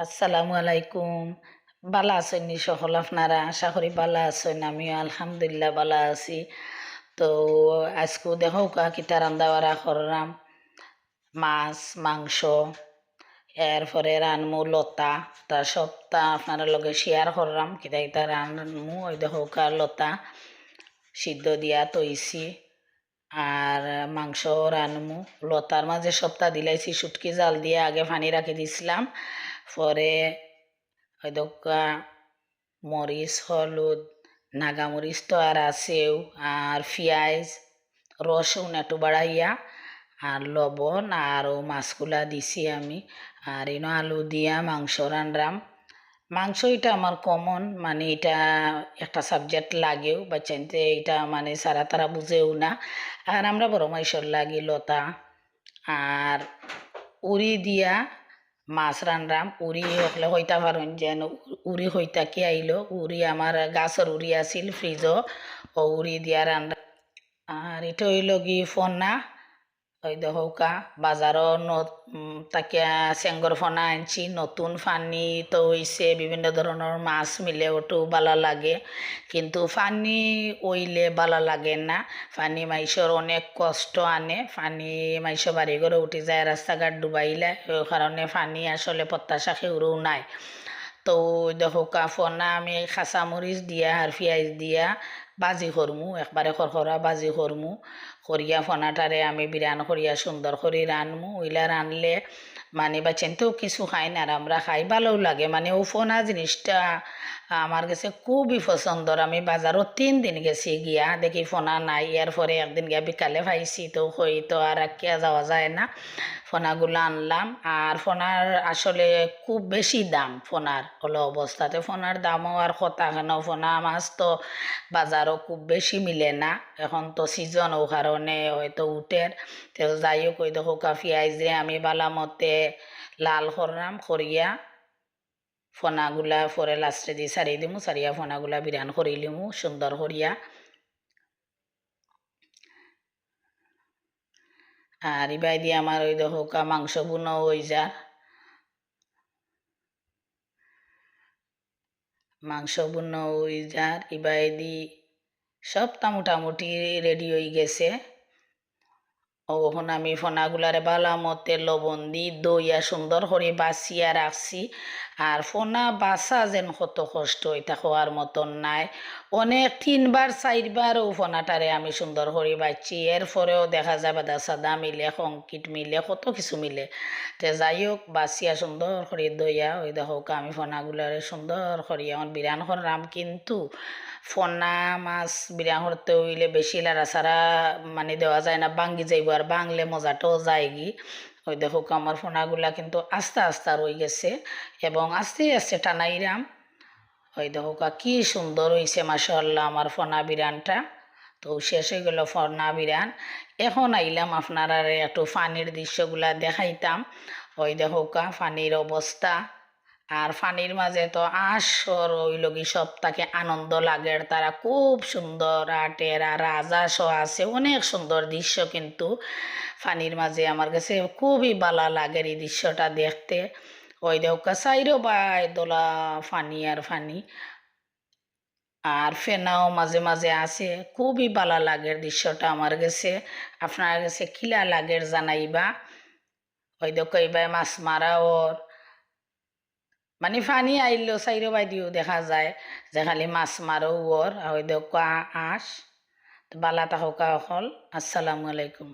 আসসালামু আলাইকুম। বালা আছেন নি সকল আপনারা? আশা করি বালা আছেন। আমিও আলহামদুলিল্লাহ বালা আছি। তো আজকেও দেখো কিতা রান্দা বাড়া করলাম, মাছ মাংস, এরপরে রানমু লতা। তা সবটা আপনারা লগে শেয়ার করলাম কিতা কিতা রানমু। ওই দেখো লতা সিদ্ধ দিয়া তৈছি, আর মাংস রানমু। লতার মাঝে সবটা দিলাইছি, শুটকি জাল দিয়ে আগে পানি রাখি দিছিলাম। পরে ওই দোকা মরিচ হলুদ নাগামরিচ তো আর আছেও, আর পেঁয়াজ রসুন একটু বাড়াইয়া আর লবণ আর ও মাছগুলা দিছি আমি। আর ইনো আলু দিয়া মাংস রান্নাম। মাংস এটা আমার কমন, মানে এটা একটা সাবজেক্ট লাগেও বাচ্চাতে, এটা মানে সারা তারা বুঝেও না। আর আমরা বড় মাইসর লাগি লতা আর উড়ি দিয়া মাছ রান্নাম। উড়ি হলে হইতা পারেন যেন উড়ি হইতা কি আইলো, উড়ি আমার গাছের উড়ি আছিল ফ্রিজও, ও উড়ি দিয়া রান্না। আর এটা হইল কি ফনা, ওই দহকা বাজারও তাকিয়া চেঙ্গর ফনা আনছি। নতুন ফানি তো হইছে, বিভিন্ন ধরনের মাছ মিলে ওটু ভালো লাগে, কিন্তু ফানি ওইলে ভালো লাগে না। ফানি মাইসর অনেক কষ্ট আনে। ফানি মাইস বাড়ি করে উঠে যায়, রাস্তাঘাট ডুবাইলে, ওই কারণে ফানি আসলে প্রত্যাশা খেউরেও নাই। তো দেখো ফনা আমি খাঁচামরিচ দিয়া আর পেঁয়াজ দিয়া বাজি করমু, একবারে খরখরা বাজি করমু। করিয়া ফনাটারে আমি বিরান করিয়া সুন্দর করে রানমু। ওইলা রানলে মানে বাচ্চানতেও কিছু খাই না, আর আমরা খাই ভালোও লাগে। মানে ও ফোনা জিনিসটা আমার কাছে খুবই পছন্দর। আমি বাজারও 3 দিন গেছি, গিয়া দেখি ফোনা নাই। এরপরে একদিন গিয়া বিকালে পাইছি, তো হই তো আর কিয়া যাওয়া যায় না। ফোনাগুলো আনলাম। আর ফোনার আসলে খুব বেশি দাম, ফোনার হলো অবস্থাতে ফোনার দামও আর কথা কেন। ফোনা মাছ তো বাজারও খুব বেশি মিলে না, এখন তো সিজন ও কারণে হয়তো উঠের। তো যাই হোক, ওই দেখো পেঁয়াজে আমি বালা মতে লাল করলাম, করিয়া ফোনাগুলা পরে লাস্টে দিয়ে সারিয়ে দিমু, সারিয়া ফোনাগুলা বিরান করিলিমু সুন্দর করিয়া। আর ইবাই দিয়ে আমার ওই দেখো মাংস বুনো ওই যা মাংস বুনো ওই যার ইবাই দি সবটা মোটামুটি রেডি হয়ে গেছে। ওখন আমি ফোনাগুলারে বালা মতে লবণ দি দইয়া সুন্দর করে বাছিয়া রাখছি। আর ফোনা বাছা যেন কত কষ্ট, এটা হওয়ার মতন নাই। অনেক 3বার 4বার ও ফোনাটারে আমি সুন্দর করে বাচ্ছি। এরপরেও দেখা যায় বাদা সাদা মিলে, কংক্রিট মিলে, কত কিছু মিলে। তে যাই হোক বাছিয়া সুন্দর করে দইয়া ওই দেখো আমি ফোনাগুলারে সুন্দর করিয়া আমার বিরান করলাম। কিন্তু ফোনা মাছ বিরান করতে হইলে বেশি লাড়া ছাড়া মানে দেওয়া যায় না, ভাঙ্গি যাইব, আর বাংলে মজাটাও যায়গি। ওই দেখো আমার ফোনাগুলা কিন্তু আস্তে আস্তে রয়ে গেছে, এবং আস্তে আস্তে টানাইরাম। ওই দেখো কি সুন্দর হয়েছে মাশাআল্লাহ আমার ফোনা বিরানটা। তো শেষ হয়ে গেল ফোনা বিরান। এখন আইলাম আপনারা একটু ফানির দৃশ্যগুলা দেখাইতাম। ওই দেখো ফানির অবস্থা। আর ফানির মাঝে তো আসর ওই লগি সব তাকে আনন্দ লাগে, তারা খুব সুন্দর আটের আর রাজহাঁস আছে, অনেক সুন্দর দৃশ্য। কিন্তু ফানির মাঝে আমার কাছে খুবই ভালো লাগে এই দৃশ্যটা দেখতে। ওই দেখা সাইরো বাই দোলা ফানি আর ফানি, আর ফেনাও মাঝে মাঝে আছে। খুবই ভালো লাগে দৃশ্যটা আমার কাছে। আপনার কাছে কিলা লাগে জানাইবা। ওই দেখো এবার মাছ মারা ওর মানে ফানি আইলো সাইরো বাইদিও দেখা যায় যে খালি মাছ মারো ওর। ওই দেখো আঁশ। তো বালা তাহকা অকল। আসসালামু আলাইকুম।